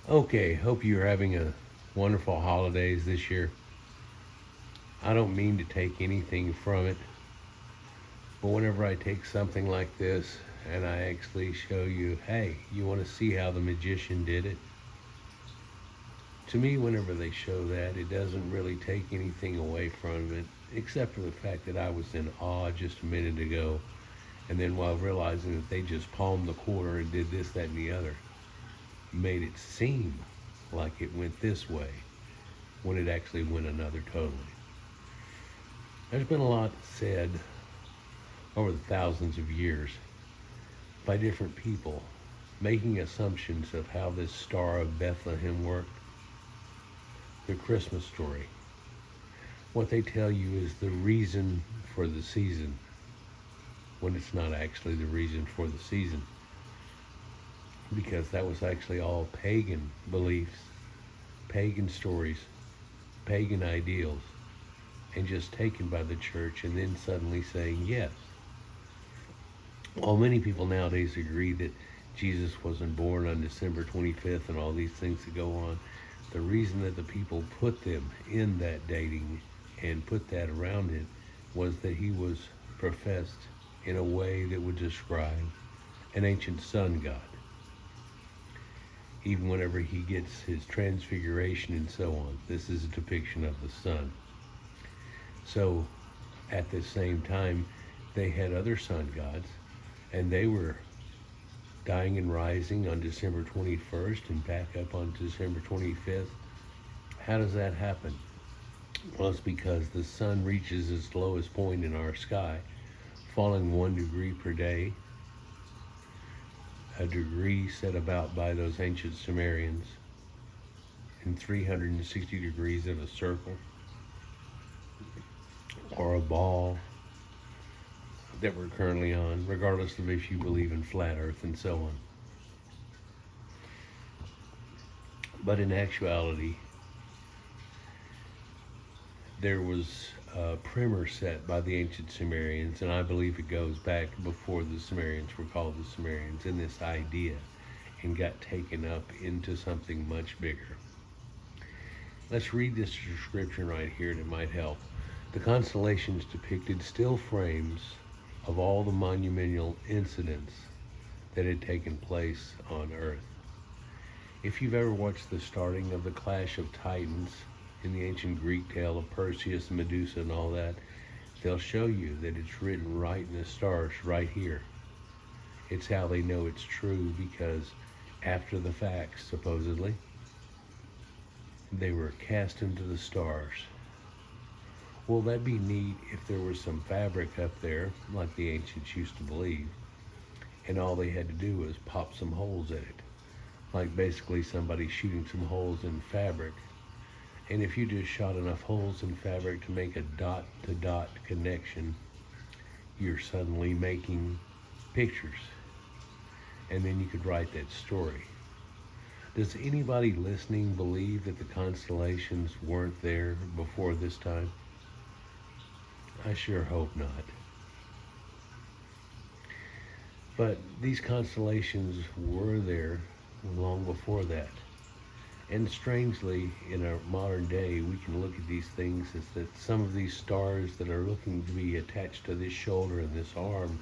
Okay, hope you're having a wonderful holidays this year. I don't mean to take anything from it, but whenever I take something like this and I actually show you, hey, you want to see how the magician did it? To me, whenever they show that, it doesn't really take anything away from it, except for the fact that I was in awe just a minute ago, and then while realizing that they just palmed the quarter and did this, that, and the other, made it seem like it went this way when it actually went another totally. There's been a lot said over the thousands of years by different people making assumptions of how this Star of Bethlehem worked. The Christmas story. What they tell you is the reason for the season when it's not actually the reason for the season, because that was actually all pagan beliefs, pagan stories, pagan ideals, and just taken by the church and then suddenly saying yes. While many people nowadays agree that Jesus wasn't born on December 25th and all these things that go on, the reason that the people put them in that dating and put that around it was that he was professed in a way that would describe an ancient sun god. Even whenever he gets his transfiguration and so on, this is a depiction of the sun. So at the same time, they had other sun gods, and they were dying and rising on December 21st and back up on December 25th. How does that happen? Well, it's because the sun reaches its lowest point in our sky, falling 1 degree per day, a degree set about by those ancient Sumerians, in 360 degrees of a circle or a ball that we're currently on, regardless of if you believe in flat earth and so on. But in actuality, there was a primer set by the ancient Sumerians, and I believe it goes back before the Sumerians were called the Sumerians, in this idea and got taken up into something much bigger. Let's read this description right here and it might help. The constellations depicted still frames of all the monumental incidents that had taken place on Earth. If you've ever watched the starting of the Clash of Titans in the ancient Greek tale of Perseus and Medusa and all that, they'll show you that it's written right in the stars right here. It's how they know it's true, because after the fact, supposedly, they were cast into the stars. Well, that'd be neat if there was some fabric up there, like the ancients used to believe, and all they had to do was pop some holes in it. Like basically somebody shooting some holes in fabric. And if you just shot enough holes in fabric to make a dot-to-dot connection, you're suddenly making pictures. And then you could write that story. Does anybody listening believe that the constellations weren't there before this time? I sure hope not. But these constellations were there long before that. And strangely, in our modern day, we can look at these things as that some of these stars that are looking to be attached to this shoulder and this arm,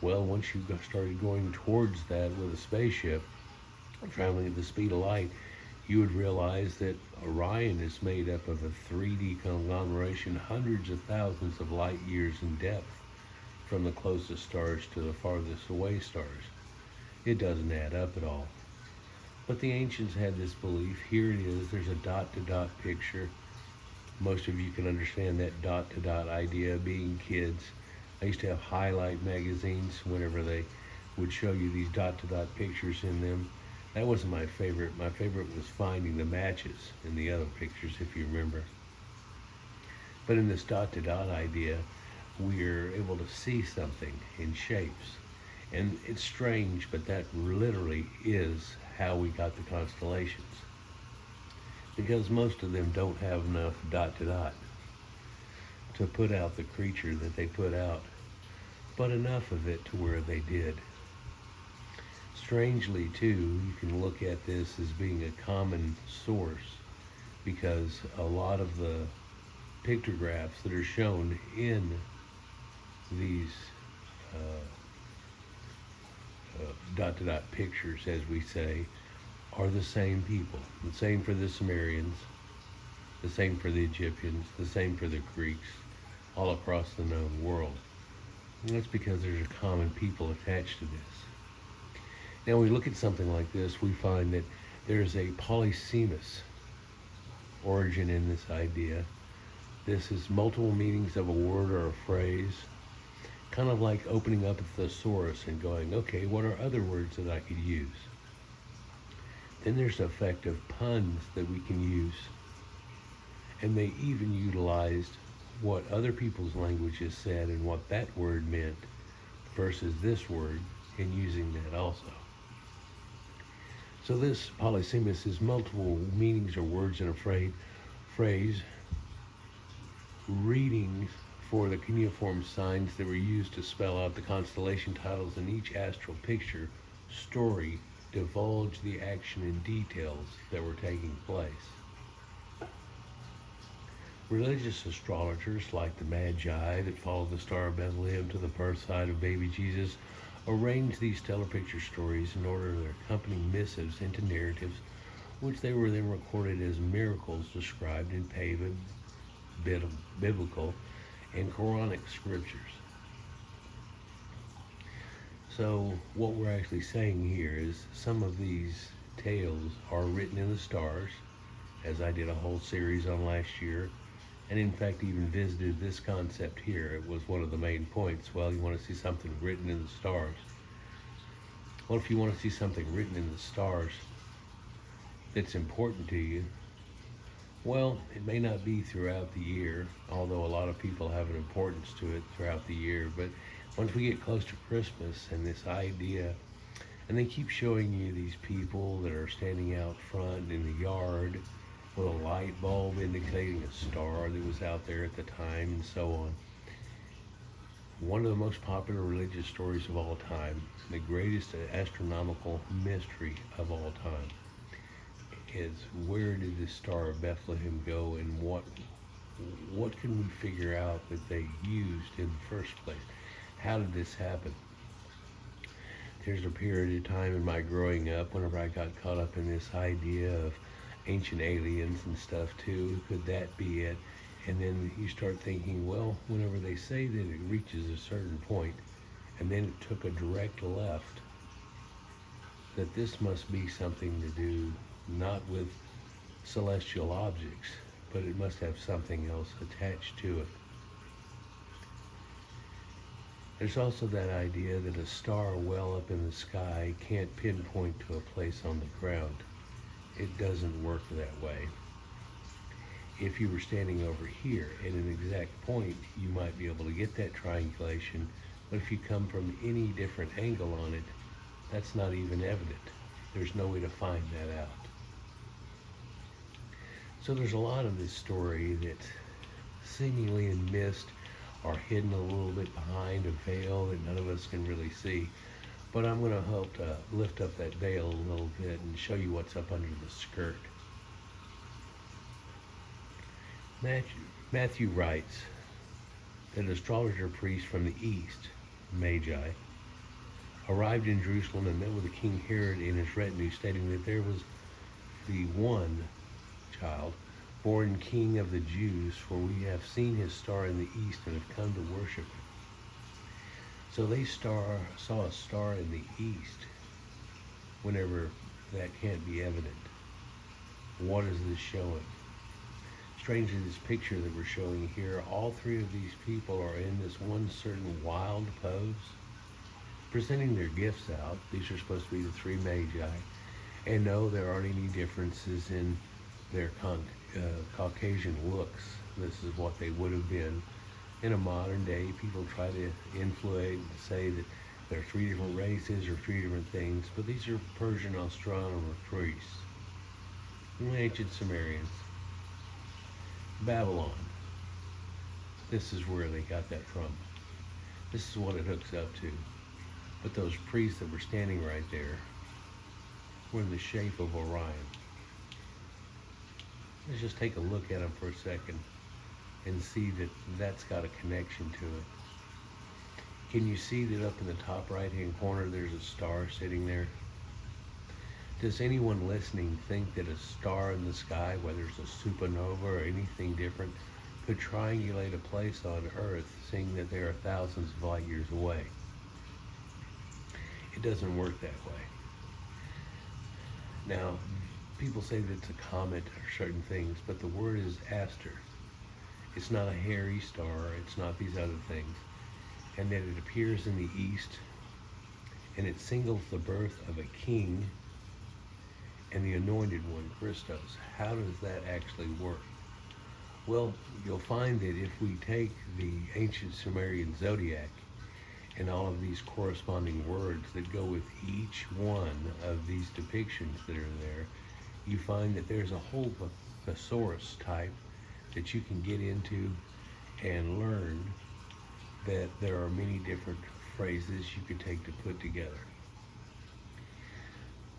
well, once you started going towards that with a spaceship, traveling at the speed of light, you would realize that Orion is made up of a 3D conglomeration, hundreds of thousands of light years in depth, from the closest stars to the farthest away stars. It doesn't add up at all. But the ancients had this belief. Here it is, there's a dot-to-dot picture. Most of you can understand that dot-to-dot idea, being kids. I used to have highlight magazines whenever they would show you these dot-to-dot pictures in them. That wasn't my favorite. My favorite was finding the matches in the other pictures, if you remember. But in this dot-to-dot idea, we're able to see something in shapes. And it's strange, but that literally is how we got the constellations. Because most of them don't have enough dot-to-dot to put out the creature that they put out, but enough of it to where they did. Strangely, too, you can look at this as being a common source because a lot of the pictographs that are shown in these dot to dot pictures, as we say, are the same people. The same for the Sumerians, the same for the Egyptians, the same for the Greeks, all across the known world. And that's because there's a common people attached to this. Now, when we look at something like this, we find that there's a polysemous origin in this idea. This is multiple meanings of a word or a phrase, kind of like opening up a thesaurus and going, okay, what are other words that I could use? Then there's the effect of puns that we can use. And they even utilized what other people's languages said and what that word meant versus this word, and using that also. So this polysemous is multiple meanings or words in a phrase, readings for the cuneiform signs that were used to spell out the constellation titles in each astral picture story divulge the action and details that were taking place. Religious astrologers like the Magi that followed the Star of Bethlehem to the birth site of baby Jesus arranged these stellar picture stories in order to accompany missives into narratives, which they were then recorded as miracles described in pagan, biblical, and Quranic scriptures. So what we're actually saying here is some of these tales are written in the stars, as I did a whole series on last year, and in fact even visited this concept here. It was one of the main points. Well, you want to see something written in the stars. Well, if you want to see something written in the stars that's important to you, well, it may not be throughout the year, although a lot of people have an importance to it throughout the year. But once we get close to Christmas and this idea, and they keep showing you these people that are standing out front in the yard with a light bulb indicating a star that was out there at the time and so on. One of the most popular religious stories of all time, the greatest astronomical mystery of all time, is where did the Star of Bethlehem go, and what can we figure out that they used in the first place? How did this happen? There's a period of time in my growing up whenever I got caught up in this idea of ancient aliens and stuff too. Could that be it? And then you start thinking, well, whenever they say that it reaches a certain point and then it took a direct left, that this must be something to do not with celestial objects, but it must have something else attached to it. There's also that idea that a star well up in the sky can't pinpoint to a place on the ground. It doesn't work that way. If you were standing over here at an exact point, you might be able to get that triangulation, but if you come from any different angle on it, that's not even evident. There's no way to find that out. So there's a lot of this story that seemingly in mist are hidden a little bit behind a veil that none of us can really see. But I'm going to help to lift up that veil a little bit and show you what's up under the skirt. Matthew writes that an astrologer priest from the east, Magi, arrived in Jerusalem and met with the King Herod and his retinue, stating that there was the one child born king of the Jews, for we have seen his star in the east and have come to worship him. So they saw a star in the east whenever that can't be evident. What is this showing? Strangely, this picture that we're showing here, all three of these people are in this one certain wild pose, presenting their gifts out. These are supposed to be the three Magi. And no, there aren't any differences in their Caucasian looks. This is what they would have been. In a modern day, people try to influate and say that there are three different races or three different things, but these are Persian astronomer priests. The ancient Sumerians. Babylon. This is where they got that from. This is what it hooks up to. But those priests that were standing right there, were in the shape of Orion. Let's just take a look at them for a second and see that that's got a connection to it. Can you see that up in the top right-hand corner there's a star sitting there? Does anyone listening think that a star in the sky, whether it's a supernova or anything different, could triangulate a place on Earth, seeing that they are thousands of light years away? It doesn't work that way. Now, people say that it's a comet or certain things, but the word is aster. It's not a hairy star, it's not these other things. And that it appears in the east, and it signals the birth of a king and the anointed one, Christos. How does that actually work? Well, you'll find that if we take the ancient Sumerian zodiac and all of these corresponding words that go with each one of these depictions that are there, you find that there's a whole thesaurus type that you can get into and learn that there are many different phrases you could take to put together.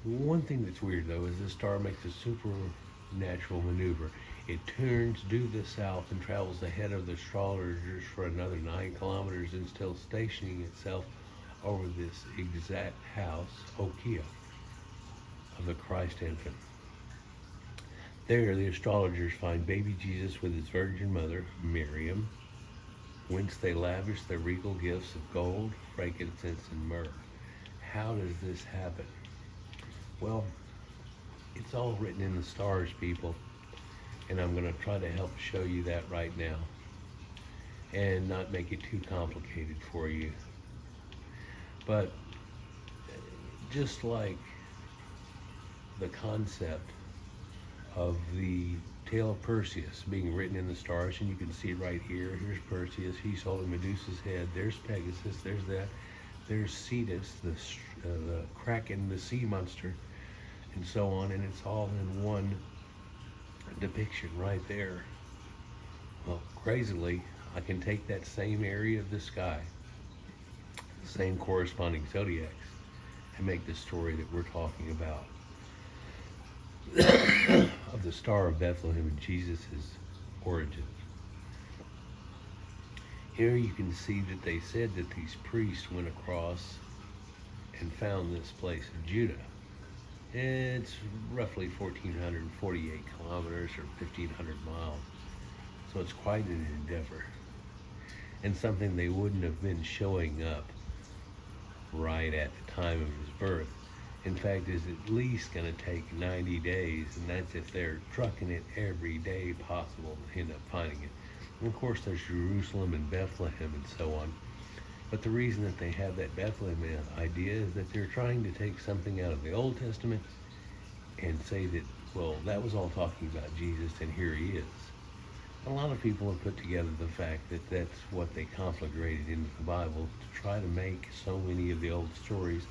One thing that's weird though is this star makes a supernatural maneuver. It turns due the south and travels ahead of the astrologers for another 9 kilometers and still stationing itself over this exact house, Okia, of the Christ infant. There, the astrologers find baby Jesus with his virgin mother, Miriam, whence they lavish their regal gifts of gold, frankincense, and myrrh. How does this happen? Well, it's all written in the stars, people, and I'm going to try to help show you that right now and not make it too complicated for you. But just like the concept of the tale of Perseus being written in the stars, and you can see it right here. Here's Perseus, he's holding Medusa's head. There's Pegasus, there's that. There's Cetus, the kraken, the sea monster, and so on, and it's all in one depiction right there. Well, crazily, I can take that same area of the sky, the same corresponding zodiacs, and make the story that we're talking about of the Star of Bethlehem and Jesus' origins. Here you can see that they said that these priests went across and found this place of Judah. It's roughly 1,448 kilometers or 1,500 miles. So it's quite an endeavor. And something they wouldn't have been showing up right at the time of his birth. In fact, is at least going to take 90 days, and that's if they're trucking it every day possible to end up finding it. And of course, there's Jerusalem and Bethlehem and so on. But the reason that they have that Bethlehem idea is that they're trying to take something out of the Old Testament and say that, well, that was all talking about Jesus, and here he is. A lot of people have put together the fact that that's what they conflagrated into the Bible to try to make so many of the old stories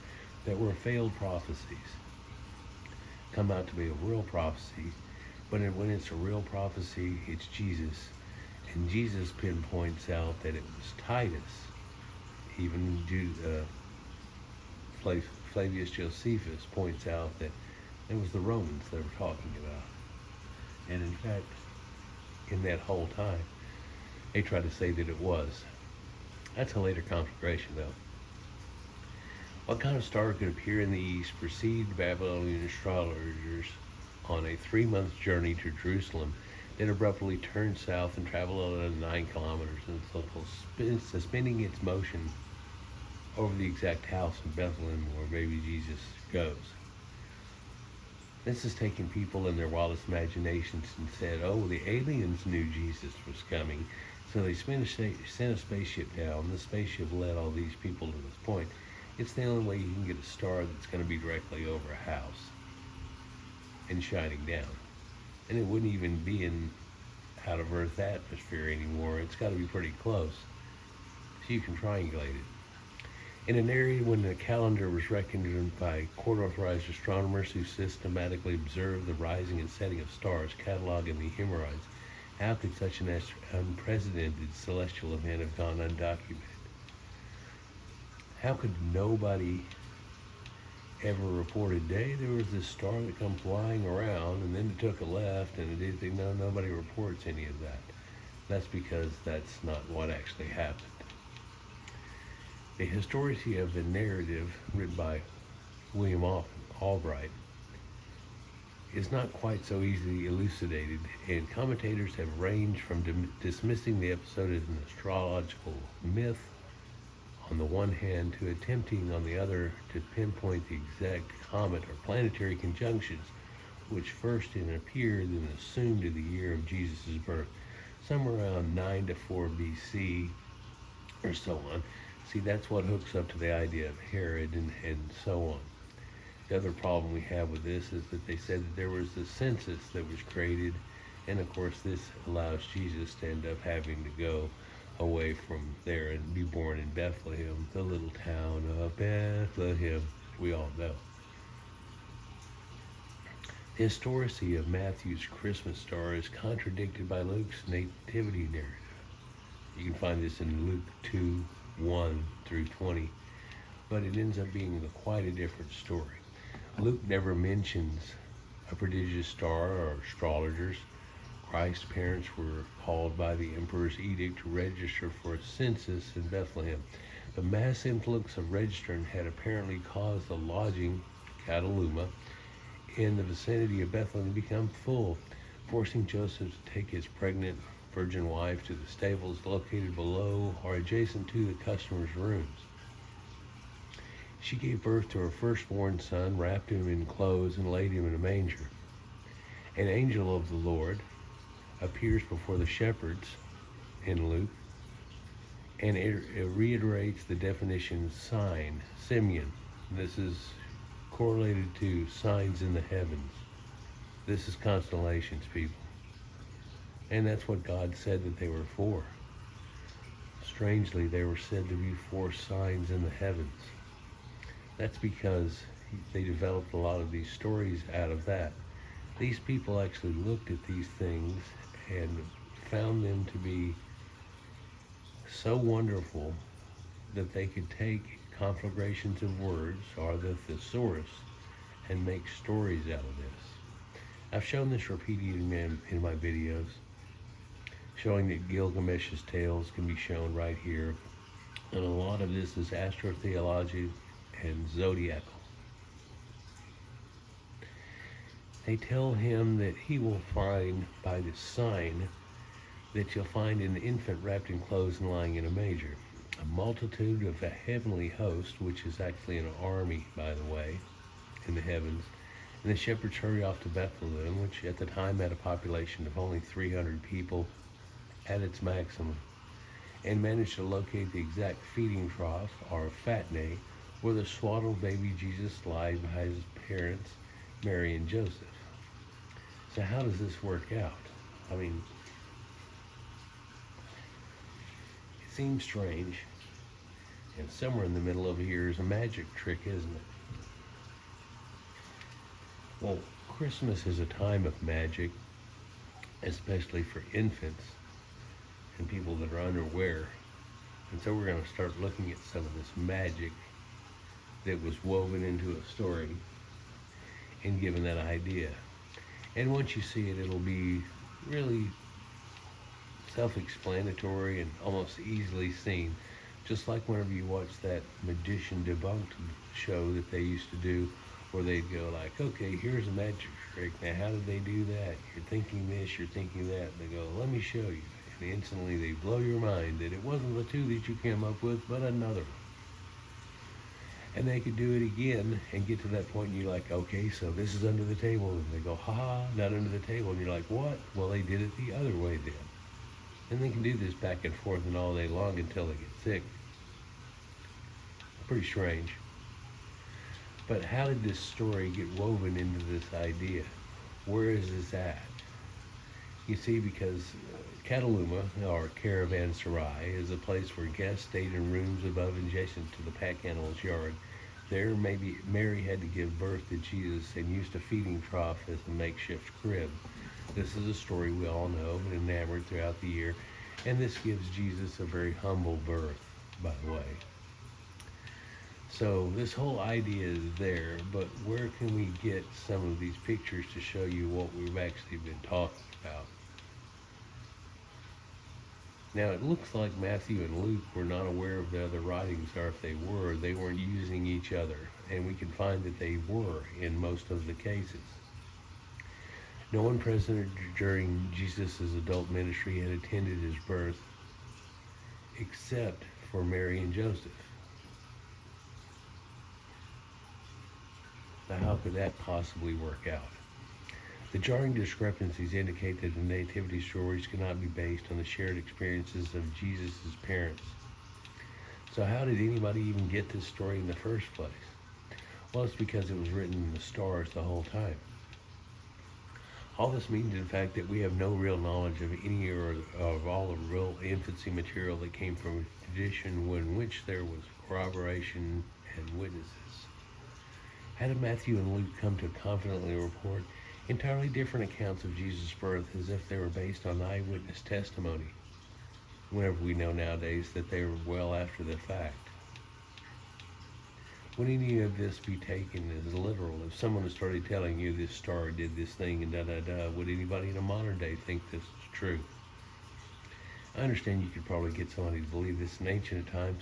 that were failed prophecies come out to be a real prophecy. But when it's a real prophecy, it's Jesus. And Jesus pinpoints out that it was Titus, even Flavius Josephus points out that it was the Romans they were talking about. And in fact, in that whole time, they tried to say that it was. That's a later conflagration, though. What kind of star could appear in the east, precede Babylonian astrologers on a 3-month journey to Jerusalem, then abruptly turn south and travel another 9 kilometers until suspending its motion over the exact house in Bethlehem where baby Jesus goes? This has taken people in their wildest imaginations and said, oh, the aliens knew Jesus was coming, so they sent a spaceship down. The spaceship led all these people to this point. It's the only way you can get a star that's going to be directly over a house and shining down. And it wouldn't even be in out of Earth atmosphere anymore. It's got to be pretty close, so you can triangulate it. In an area when the calendar was reckoned by court-authorized astronomers who systematically observed the rising and setting of stars cataloged in the hemorrhoids, how could such an unprecedented celestial event have gone undocumented? How could nobody ever reported day there was this star that come flying around and then it took a left and it did. No, nobody reports any of that. That's because that's not what actually happened. The historicity of the narrative, written by William Albright, is not quite so easily elucidated, and commentators have ranged from dismissing the episode as an astrological myth on the one hand to attempting on the other to pinpoint the exact comet or planetary conjunctions which first appeared and assumed in the year of Jesus' birth, somewhere around 9 to 4 BC or so on. See, that's what hooks up to the idea of Herod and so on. The other problem we have with this is that they said that there was a census that was created, and of course this allows Jesus to end up having to go away from there and be born in Bethlehem, the little town of Bethlehem, we all know. The historicity of Matthew's Christmas star is contradicted by Luke's nativity narrative. You can find this in Luke 2, 1 through 20, but it ends up being quite a different story. Luke never mentions a prodigious star or astrologers. Christ's parents were called by the emperor's edict to register for a census in Bethlehem. The mass influx of registrants had apparently caused the lodging, Cataluma, in the vicinity of Bethlehem to become full, forcing Joseph to take his pregnant virgin wife to the stables located below or adjacent to the customers' rooms. She gave birth to her firstborn son, wrapped him in clothes, and laid him in a manger. An angel of the Lord appears before the shepherds in Luke, and it reiterates the definition sign, Simeon. This is correlated to signs in the heavens. This is constellations, people. And that's what God said that they were for. Strangely, they were said to be for signs in the heavens. That's because they developed a lot of these stories out of that. These people actually looked at these things and found them to be so wonderful that they could take conflagrations of words, or the thesaurus, and make stories out of this. I've shown this repeatedly in my videos, showing that Gilgamesh's tales can be shown right here, and a lot of this is astrotheology and zodiacal. They tell him that he will find by this sign that you'll find an infant wrapped in clothes and lying in a manger. A multitude of a heavenly host, which is actually an army, by the way, in the heavens. And the shepherds hurry off to Bethlehem, which at the time had a population of only 300 people at its maximum, and manage to locate the exact feeding trough, or phatne, where the swaddled baby Jesus lied by his parents, Mary and Joseph. So how does this work out? I mean, it seems strange, and somewhere in the middle over here is a magic trick, isn't it? Well, Christmas is a time of magic, especially for infants and people that are unaware. And so we're going to start looking at some of this magic that was woven into a story and given that idea. And once you see it, it'll be really self-explanatory and almost easily seen. Just like whenever you watch that Magician Debunked show that they used to do, where they'd go like, okay, here's a magic trick. Now, how did they do that? You're thinking this, you're thinking that. And they go, let me show you. And instantly they blow your mind that it wasn't the two that you came up with, but another one. And they could do it again and get to that point, and you're like, okay, so this is under the table. And they go, ha, not under the table. And you're like, what? Well, they did it the other way then. And they can do this back and forth and all day long until they get sick. Pretty strange. But how did this story get woven into this idea? Where is this at? You see, because Cataluma, or caravanserai, is a place where guests stayed in rooms above and adjacent to the pack animal's yard. There, maybe Mary had to give birth to Jesus and used a feeding trough as a makeshift crib. This is a story we all know and enamored throughout the year, and this gives Jesus a very humble birth, by the way. So this whole idea is there, but where can we get some of these pictures to show you what we've actually been talking about? Now it looks like Matthew and Luke were not aware of the other writings, or if they weren't using each other, and we can find that they were in most of the cases. No one present during Jesus' adult ministry had attended his birth except for Mary and Joseph. Now, how could that possibly work out? The jarring discrepancies indicate that the nativity stories cannot be based on the shared experiences of Jesus' parents. So how did anybody even get this story in the first place? Well, it's because it was written in the stars the whole time. All this means, in fact, that we have no real knowledge of any or of all the real infancy material that came from a tradition in which there was corroboration and witnesses. How did Matthew and Luke come to confidently report entirely different accounts of Jesus' birth as if they were based on eyewitness testimony, whenever we know nowadays that they were well after the fact? Would any of this be taken as literal? If someone started telling you this star did this thing and da-da-da, would anybody in a modern day think this is true? I understand you could probably get somebody to believe this in ancient times.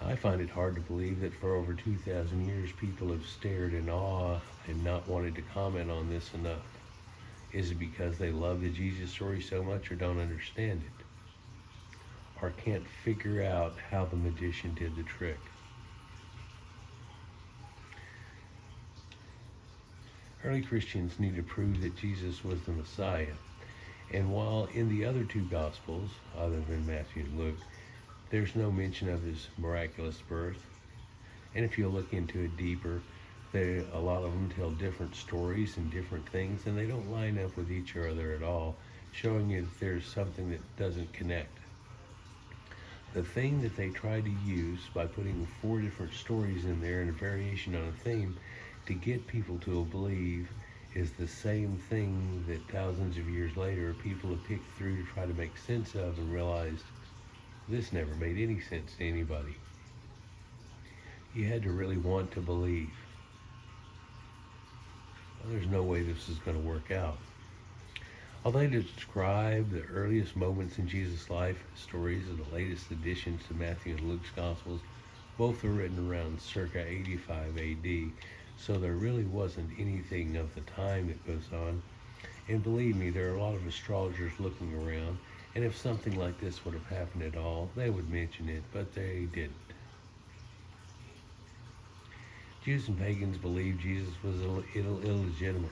I find it hard to believe that for over 2,000 years people have stared in awe and not wanted to comment on this enough. Is it because they love the Jesus story so much or don't understand it? Or can't figure out how the magician did the trick? Early Christians need to prove that Jesus was the Messiah. And while in the other two Gospels, other than Matthew and Luke, there's no mention of his miraculous birth, and if you look into it deeper, a lot of them tell different stories and different things, and they don't line up with each other at all, showing you that there's something that doesn't connect. The thing that they try to use by putting 4 different stories in there and a variation on a theme to get people to believe is the same thing that thousands of years later people have picked through to try to make sense of and realized this never made any sense to anybody. You had to really want to believe. Well, there's no way this is going to work out. Although they describe the earliest moments in Jesus' life, stories of the latest additions to Matthew and Luke's Gospels, both are written around circa 85 AD, so there really wasn't anything of the time that goes on. And believe me, there are a lot of astrologers looking around, and if something like this would have happened at all, they would mention it, but they didn't. Jews and pagans believed Jesus was illegitimate,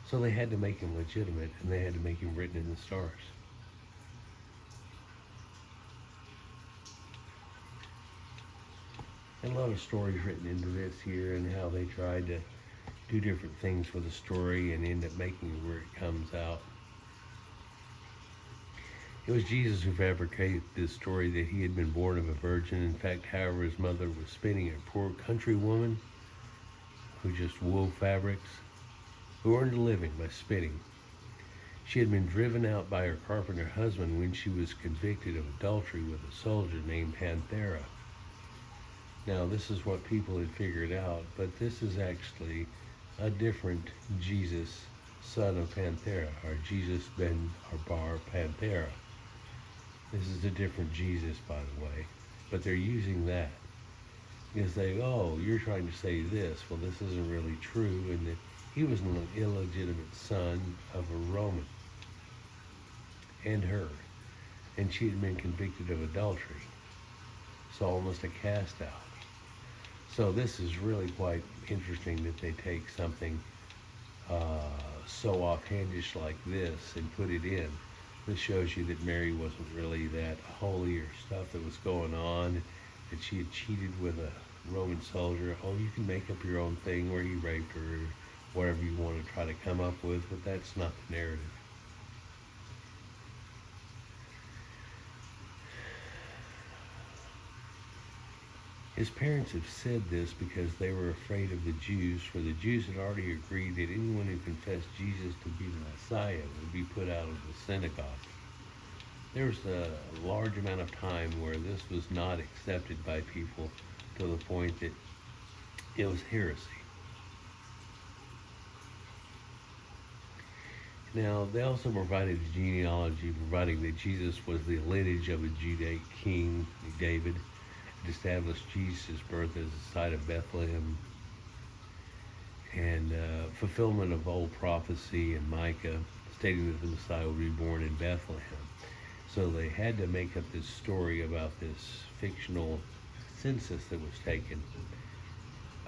so they had to make him legitimate, and they had to make him written in the stars. And a lot of stories written into this here, and how they tried to do different things with the story and end up making it where it comes out. It was Jesus who fabricated this story that he had been born of a virgin. In fact, however, his mother was spinning, a poor country woman who just wove fabrics, who earned a living by spinning. She had been driven out by her carpenter husband when she was convicted of adultery with a soldier named Panthera. Now, this is what people had figured out, but this is actually a different Jesus, son of Panthera, or Jesus ben Bar Panthera. This is a different Jesus, by the way, but they're using that because they, oh, you're trying to say this. Well, this isn't really true, and that he was an illegitimate son of a Roman and her, and she had been convicted of adultery, so almost a cast out. So this is really quite interesting that they take something so offhandish like this and put it in. This shows you that Mary wasn't really that holy or stuff that was going on, that she had cheated with a Roman soldier. Oh, you can make up your own thing where he raped her, or whatever you want to try to come up with, but that's not the narrative. His parents have said this because they were afraid of the Jews, for the Jews had already agreed that anyone who confessed Jesus to be the Messiah would be put out of the synagogue. There was a large amount of time where this was not accepted by people to the point that it was heresy. Now, they also provided a genealogy, providing that Jesus was the lineage of a Judaic king, David. It established Jesus' birth as the site of Bethlehem and fulfillment of old prophecy in Micah, stating that the Messiah would be born in Bethlehem. So they had to make up this story about this fictional census that was taken.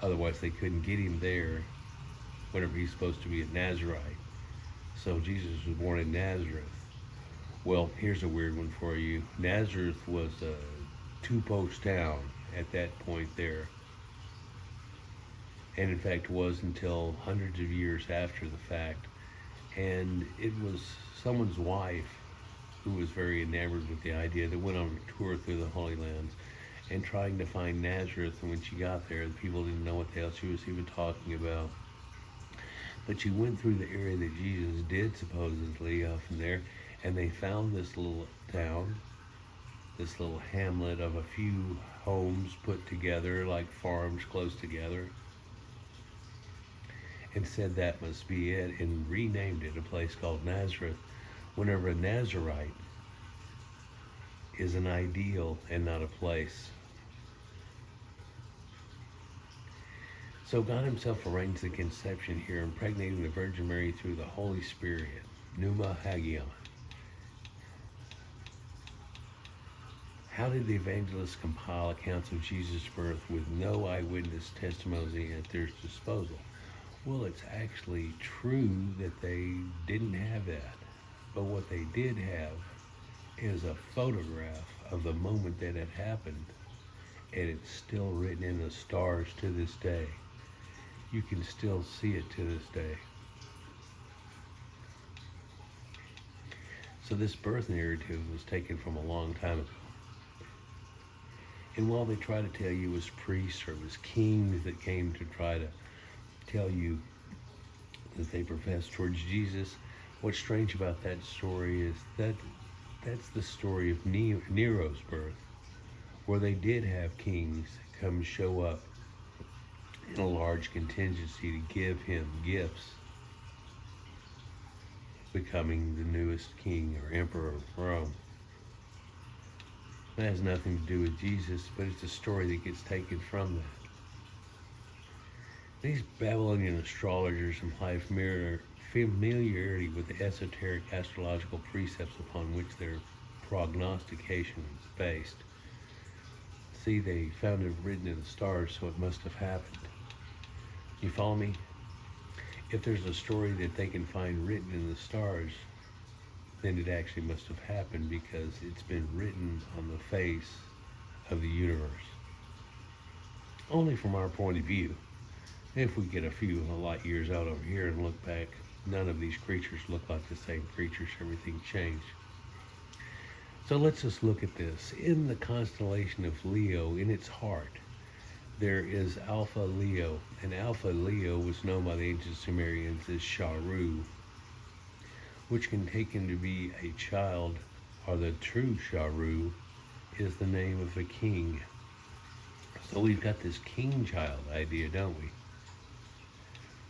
Otherwise, they couldn't get him there whenever he's supposed to be a Nazarite. So Jesus was born in Nazareth. Well, here's a weird one for you. Nazareth was a two-post town at that point there. And in fact was until hundreds of years after the fact. And it was someone's wife who was very enamored with the idea that went on a tour through the Holy Lands and trying to find Nazareth. And when she got there, the people didn't know what the hell she was even talking about. But she went through the area that Jesus did supposedly from there, and they found this little town, this little hamlet of a few homes put together, like farms close together, and said that must be it, and renamed it a place called Nazareth, whenever a Nazarite is an ideal and not a place. So God himself arranged the conception here, impregnating the Virgin Mary through the Holy Spirit, Pneuma Hagion. How did the evangelists compile accounts of Jesus' birth with no eyewitness testimony at their disposal? Well, it's actually true that they didn't have that. But what they did have is a photograph of the moment that it happened, and it's still written in the stars to this day. You can still see it to this day. So this birth narrative was taken from a long time ago. And while they try to tell you it was priests or it was kings that came to try to tell you that they professed towards Jesus, what's strange about that story is that that's the story of Nero's birth, where they did have kings come show up in a large contingency to give him gifts, becoming the newest king or emperor of Rome. That has nothing to do with Jesus, but it's a story that gets taken from that. These Babylonian astrologers imply familiarity with the esoteric astrological precepts upon which their prognostication is based. See, they found it written in the stars, so it must have happened. You follow me? If there's a story that they can find written in the stars, then it actually must have happened because it's been written on the face of the universe. Only from our point of view. If we get a few light years out over here and look back, none of these creatures look like the same creatures. Everything changed. So let's just look at this. In the constellation of Leo, in its heart, there is Alpha Leo. And Alpha Leo was known by the ancient Sumerians as Sharu, which can take him to be a child, or the true Sharu is the name of a king. So we've got this king child idea, don't we?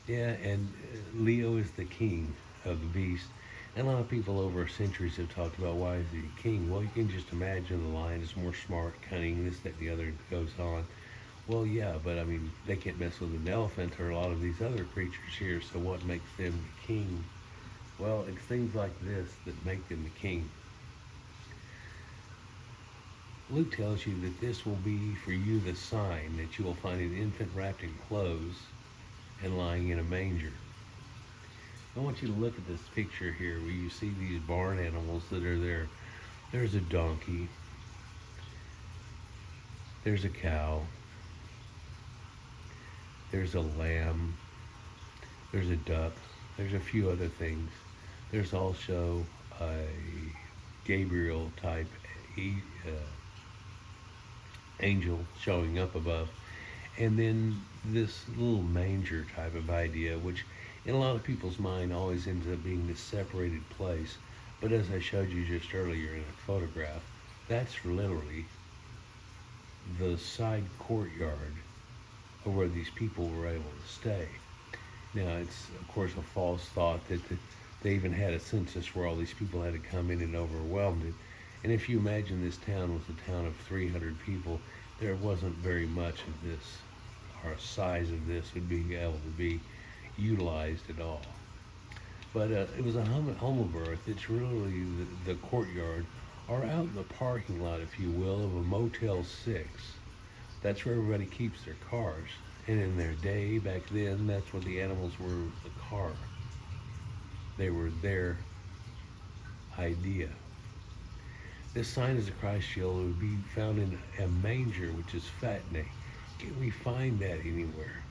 Yeah, and Leo is the king of the beast. And a lot of people over centuries have talked about why is he a king? Well, you can just imagine the lion is more smart, cunning, this, that, the other goes on. Well, yeah, but I mean, they can't mess with an elephant or a lot of these other creatures here, so what makes them the king? Well, it's things like this that make them the king. Luke tells you that this will be for you the sign that you will find an infant wrapped in clothes and lying in a manger. I want you to look at this picture here where you see these barn animals that are there. There's a donkey. There's a cow. There's a lamb. There's a duck. There's a few other things. There's also a Gabriel type angel showing up above. And then this little manger type of idea, which in a lot of people's mind always ends up being this separated place. But as I showed you just earlier in a photograph, that's literally the side courtyard of where these people were able to stay. Now, it's of course a false thought that they even had a census where all these people had to come in and overwhelmed it. And if you imagine this town was a town of 300 people, there wasn't very much of this, or size of this would be able to be utilized at all. But it was a home of birth. It's really the courtyard, or out in the parking lot, if you will, of a Motel 6. That's where everybody keeps their cars. And in their day, back then, that's what the animals were, the car. They were their idea. This sign is a Christ shield. It would be found in a manger, which is phatne. Can we find that anywhere?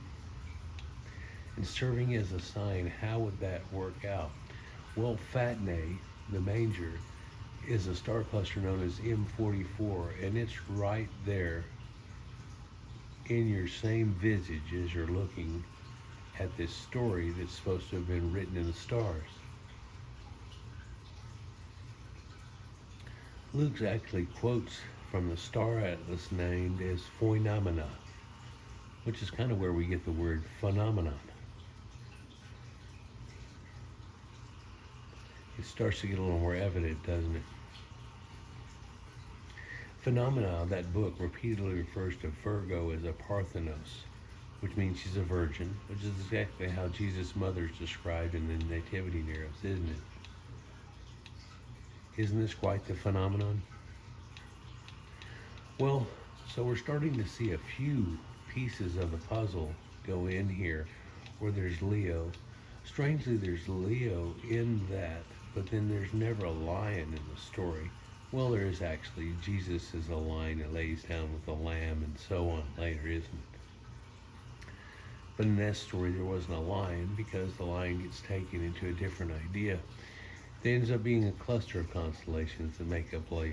And serving as a sign, how would that work out? Well, phatne, the manger, is a star cluster known as M44, and it's right there in your same visage as you're looking at this story that's supposed to have been written in the stars. Luke actually quotes from the star atlas named as phenomena, which is kind of where we get the word phenomenon. It starts to get a little more evident, doesn't it? Phenomena, that book repeatedly refers to Virgo as a Parthenos, which means she's a virgin, which is exactly how Jesus' mother is described in the Nativity narratives, isn't it? Isn't this quite the phenomenon? Well, so we're starting to see a few pieces of the puzzle go in here where there's Leo. Strangely, there's Leo in that, but then there's never a lion in the story. Well, there is actually. Jesus is a lion that lays down with a lamb and so on later, isn't it? But in that story, there wasn't a lion because the lion gets taken into a different idea. It ends up being a cluster of constellations that make up Leo.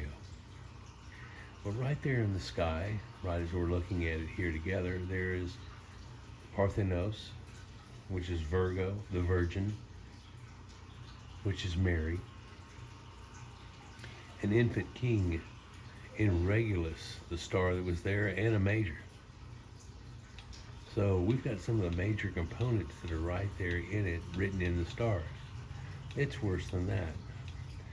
But right there in the sky, right as we're looking at it here together, there is Parthenos, which is Virgo, the Virgin, which is Mary, an infant king in Regulus, the star that was there, and a major. So we've got some of the major components that are right there in it, written in the stars. It's worse than that.